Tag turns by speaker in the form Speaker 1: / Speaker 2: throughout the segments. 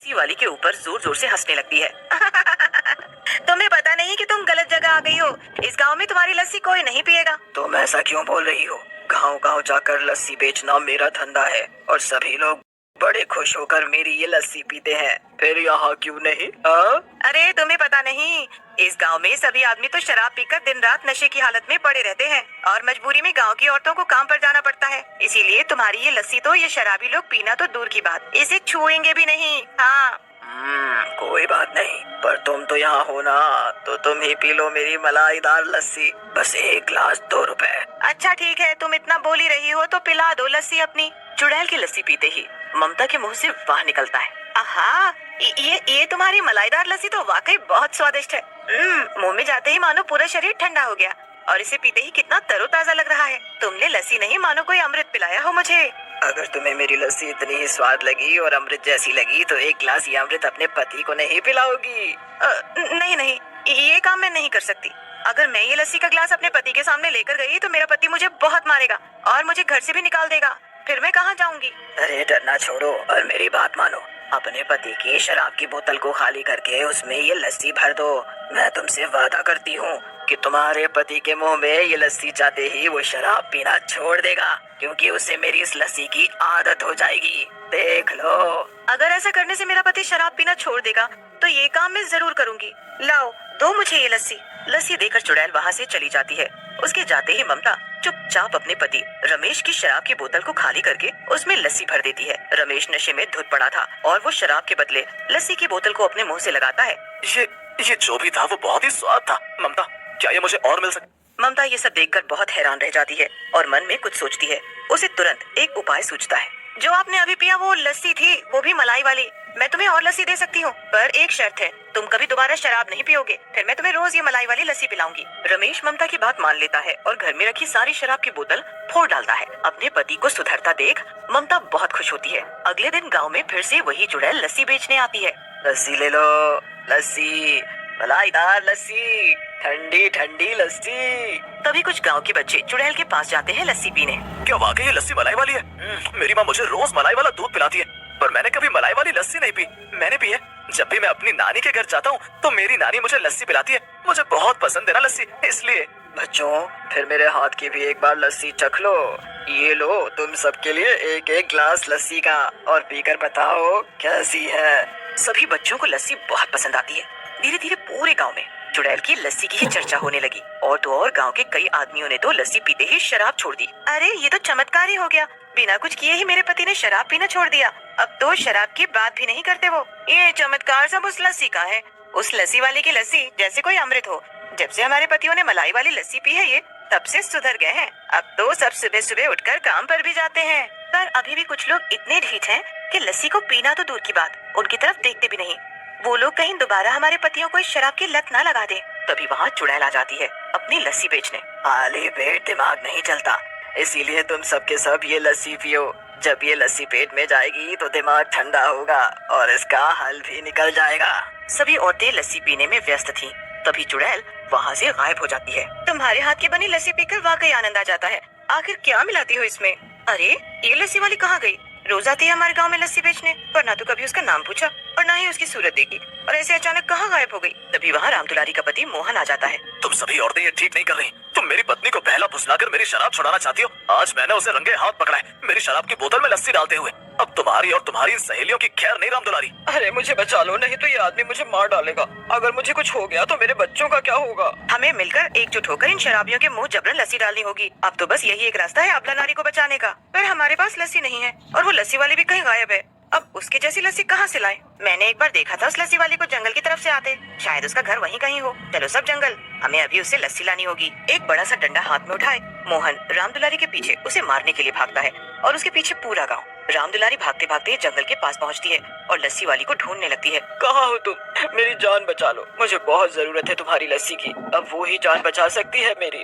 Speaker 1: लस्सी वाली के ऊपर जोर जोर से हंसने लगती है। तुम्हें पता नहीं कि तुम गलत जगह आ गई हो। इस गांव में तुम्हारी लस्सी कोई नहीं पिएगा।
Speaker 2: तुम ऐसा क्यों बोल रही हो? गांव गांव जाकर लस्सी बेचना मेरा धंधा है और सभी लोग बड़े खुश होकर मेरी ये लस्सी पीते हैं। फिर यहाँ क्यों नहीं?
Speaker 1: अरे तुम्हें पता नहीं, इस गांव में सभी आदमी तो शराब पीकर दिन रात नशे की हालत में पड़े रहते हैं और मजबूरी में गांव की औरतों को काम पर जाना पड़ता है। इसीलिए तुम्हारी ये लस्सी तो ये शराबी लोग पीना तो दूर की बात, इसे छुएंगे भी नहीं। हाँ
Speaker 2: कोई बात नहीं, पर तुम तो यहाँ हो ना, तो तुम ही पी लो मेरी मलाईदार लस्सी। बस 1 गिलास 2 रुपए।
Speaker 1: अच्छा ठीक है, तुम इतना बोल ही रही हो तो पिला दो लस्सी अपनी। चुड़ैल की लस्सी पीते ही ममता के मुंह से वाह निकलता है। आहा, ये तुम्हारी मलाईदार लस्सी तो वाकई बहुत स्वादिष्ट है। मुंह में जाते ही मानो पूरा शरीर ठंडा हो गया और इसे पीते ही कितना तरोताजा लग रहा है। तुमने लस्सी नहीं मानो कोई अमृत पिलाया हो मुझे।
Speaker 2: अगर तुम्हें मेरी लस्सी इतनी ही स्वाद लगी और अमृत जैसी लगी तो 1 गिलास ये अमृत अपने पति को नहीं पिलाओगी?
Speaker 1: नहीं, ये काम मैं नहीं कर सकती। अगर मैं ये लस्सी का गिलास अपने पति के सामने लेकर गई तो मेरा पति मुझे बहुत मारेगा और मुझे घर से भी निकाल देगा। फिर मैं कहाँ जाऊंगी?
Speaker 2: अरे डरना छोड़ो और मेरी बात मानो। अपने पति की शराब की बोतल को खाली करके उसमें ये लस्सी भर दो। मैं तुमसे वादा करती हूँ कि तुम्हारे पति के मुंह में ये लस्सी जाते ही वो शराब पीना छोड़ देगा, क्योंकि उसे मेरी इस लस्सी की आदत हो जाएगी। देख लो।
Speaker 1: अगर ऐसा करने से मेरा पति शराब पीना छोड़ देगा तो ये काम मैं जरूर करूंगी। लाओ, दो मुझे ये लस्सी। लस्सी देकर चुड़ैल वहाँ से चली जाती है। उसके जाते ही ममता चुपचाप अपने पति रमेश की शराब की बोतल को खाली करके उसमें लस्सी भर देती है। रमेश नशे में धुत पड़ा था और वो शराब के बदले लस्सी की बोतल को अपने मुंह से लगाता है।
Speaker 2: ये जो भी था वो बहुत ही स्वाद था। ममता, क्या ये मुझे और मिल सकता?
Speaker 1: ममता ये सब देखकर बहुत हैरान रह जाती है और मन में कुछ सोचती है। उसे तुरंत एक उपाय सूझता है। जो आपने अभी पिया वो लस्सी थी, वो भी मलाई वाली। मैं तुम्हें और लस्सी दे सकती हूँ, पर एक शर्त है, तुम कभी दोबारा शराब नहीं पियोगे। फिर मैं तुम्हें रोज ये मलाई वाली लस्सी पिलाऊंगी। रमेश ममता की बात मान लेता है और घर में रखी सारी शराब की बोतल फोड़ डालता है। अपने पति को सुधरता देख ममता बहुत खुश होती है। अगले दिन गाँव में फिर से वही चुड़ैल लस्सी बेचने आती है।
Speaker 2: लस्सी ले लो, लस्सी, मलाईदार लस्सी, ठंडी ठंडी लस्सी।
Speaker 1: तभी कुछ गांव के बच्चे चुड़ैल के पास जाते हैं लस्सी पीने।
Speaker 2: क्या वाकई ये लस्सी मलाई वाली है? मेरी माँ मुझे रोज मलाई वाला दूध पिलाती है, पर मैंने कभी मलाई वाली लस्सी नहीं पी। मैंने पी है जब भी मैं अपनी नानी के घर जाता हूँ तो मेरी नानी मुझे लस्सी पिलाती है। मुझे बहुत पसंद है ना लस्सी, इसलिए। बच्चों, फिर मेरे हाथ की भी एक बार लस्सी चख लो। ये लो, तुम सबके लिए 1-1 गिलास लस्सी का, और पीकर बताओ कैसी है।
Speaker 1: सभी बच्चों को लस्सी बहुत पसंद आती है। धीरे धीरे पूरे गांव में चुड़ैल की लस्सी की ही चर्चा होने लगी और तो और गांव के कई आदमियों ने तो लस्सी पीते ही शराब छोड़ दी। अरे ये तो चमत्कार ही हो गया, बिना कुछ किए ही मेरे पति ने शराब पीना छोड़ दिया। अब तो शराब की बात भी नहीं करते वो। ये चमत्कार सब उस लस्सी का है। उस लस्सी वाली की लस्सी जैसे कोई अमृत हो। जब से हमारे पतियों ने मलाई वाली लस्सी पी है ये, तब से सुधर गए हैं। अब तो सब सुबह सुबह उठकर काम पर भी जाते हैं। पर अभी भी कुछ लोग इतने ढीठ हैं कि लस्सी को पीना तो दूर की बात, उनकी तरफ देखते भी नहीं। वो लोग कहीं दोबारा हमारे पतियों को इस शराब की लत ना लगा दे। तभी वहाँ चुड़ैल आ जाती है अपनी लस्सी बेचने।
Speaker 2: खाली पेट दिमाग नहीं चलता, इसीलिए तुम सबके सब ये लस्सी पियो। जब ये लस्सी पेट में जाएगी तो दिमाग ठंडा होगा और इसका हल भी निकल जाएगा।
Speaker 1: सभी औरतें लस्सी पीने में व्यस्त थीं। तभी चुड़ैल वहाँ से गायब हो जाती है। तुम्हारे हाथ की बनी लस्सी पीकर वाकई आनंद आ जाता है। आखिर क्या मिलाती हो इसमें? अरे ये लस्सी वाली कहाँ गई? रोज आती है हमारे गांव में लस्सी बेचने, पर ना तो कभी उसका नाम पूछा और ना ही उसकी सूरत देखी, और ऐसे अचानक कहाँ गायब हो गई। तभी वहाँ राम दुलारी का पति मोहन आ जाता है।
Speaker 2: तुम सभी औरतें ये ठीक नहीं कर रही। तुम मेरी पत्नी को बहला फुसलाकर मेरी शराब छुड़ाना चाहती हो। आज मैंने उसे रंगे हाथ पकड़ा है, मेरी शराब की बोतल में लस्सी डालते हुए। अब तुम्हारी और तुम्हारी इन सहेलियों की खैर नहीं राम दुलारी।
Speaker 3: अरे मुझे बचा लो, नहीं तो ये आदमी मुझे मार डालेगा। अगर मुझे कुछ हो गया तो मेरे बच्चों का क्या होगा?
Speaker 1: हमें मिलकर एकजुट होकर इन शराबियों के मुंह जबरन लस्सी डालनी होगी। अब तो बस यही एक रास्ता है अबला नारी को बचाने का। पर हमारे पास लस्सी नहीं है और वो लस्सी वाली भी कहीं गायब है। अब उसके जैसी लस्सी कहाँ से लाएं? मैंने एक बार देखा था उस लस्सी वाली को जंगल की तरफ से आते। शायद उसका घर वहीं कहीं हो। चलो सब जंगल, हमें अभी उससे लस्सी लानी होगी। एक बड़ा सा डंडा हाथ में उठाए मोहन राम दुलारी के पीछे उसे मारने के लिए भागता है और उसके पीछे पूरा गाँव। राम दुलारी भागते भागते जंगल के पास पहुँचती है और लस्सी वाली को ढूंढने लगती है।
Speaker 3: कहाँ हो तुम? मेरी जान बचा लो, मुझे बहुत जरूरत है तुम्हारी लस्सी की। अब वो ही जान बचा सकती है मेरी।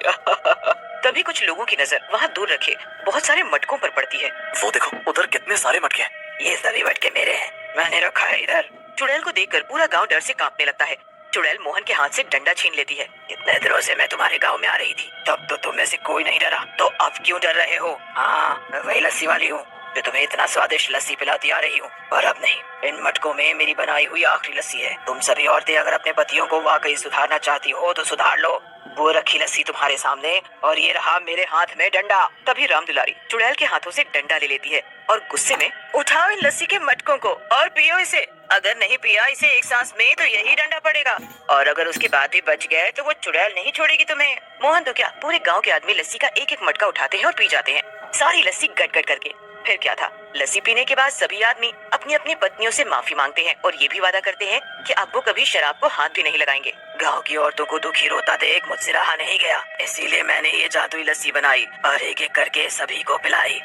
Speaker 1: तभी कुछ लोगों की नजर वहाँ दूर रखे बहुत सारे मटकों पर पड़ती है।
Speaker 2: वो देखो, उधर कितने सारे मटके हैं।
Speaker 3: ये सभी मटके मेरे हैं, मैंने रखा है इधर।
Speaker 1: चुड़ैल को देखकर पूरा गांव डर से कांपने लगता है। चुड़ैल मोहन के हाथ से डंडा छीन लेती है।
Speaker 3: इतने दिनों से मैं तुम्हारे गांव में आ रही थी, तब तो तुम में से कोई नहीं डरा, तो अब क्यों डर रहे हो? हाँ, मैं वही लस्सी वाली हूँ। जो तुम्हें इतना स्वादिष्ट लस्सी पिलाती आ रही हूँ। पर अब नहीं, इन मटकों में मेरी बनाई हुई आखिरी लस्सी है। तुम सभी औरतें अगर अपने पतियों को वाकई सुधारना चाहती हो तो सुधार लो। वो रखी लस्सी तुम्हारे सामने और ये रहा मेरे हाथ में डंडा।
Speaker 1: तभी रामदुलारी चुड़ैल के हाथों से डंडा ले लेती है और गुस्से में, उठाओ इन लस्सी के मटकों को और पियो इसे। अगर नहीं पिया इसे एक सांस में तो यही डंडा पड़ेगा, और अगर उसके बाद भी बच गए तो वो चुड़ैल नहीं छोड़ेगी तुम्हें। मोहन तो क्या, पूरे गांव के आदमी लस्सी का एक एक मटका उठाते हैं और पी जाते हैं, सारी लस्सी गट गट करके। फिर क्या था, लस्सी पीने के बाद सभी आदमी अपनी अपनी पत्नियों से माफी मांगते हैं और ये भी वादा करते हैं कि अब वो कभी शराब को हाथ भी नहीं लगाएंगे।
Speaker 3: गांव की औरतों को दुखी रोता देख मुझसे रहा नहीं गया, इसीलिए मैंने ये जादुई लस्सी बनाई और एक एक करके सभी को पिलाई।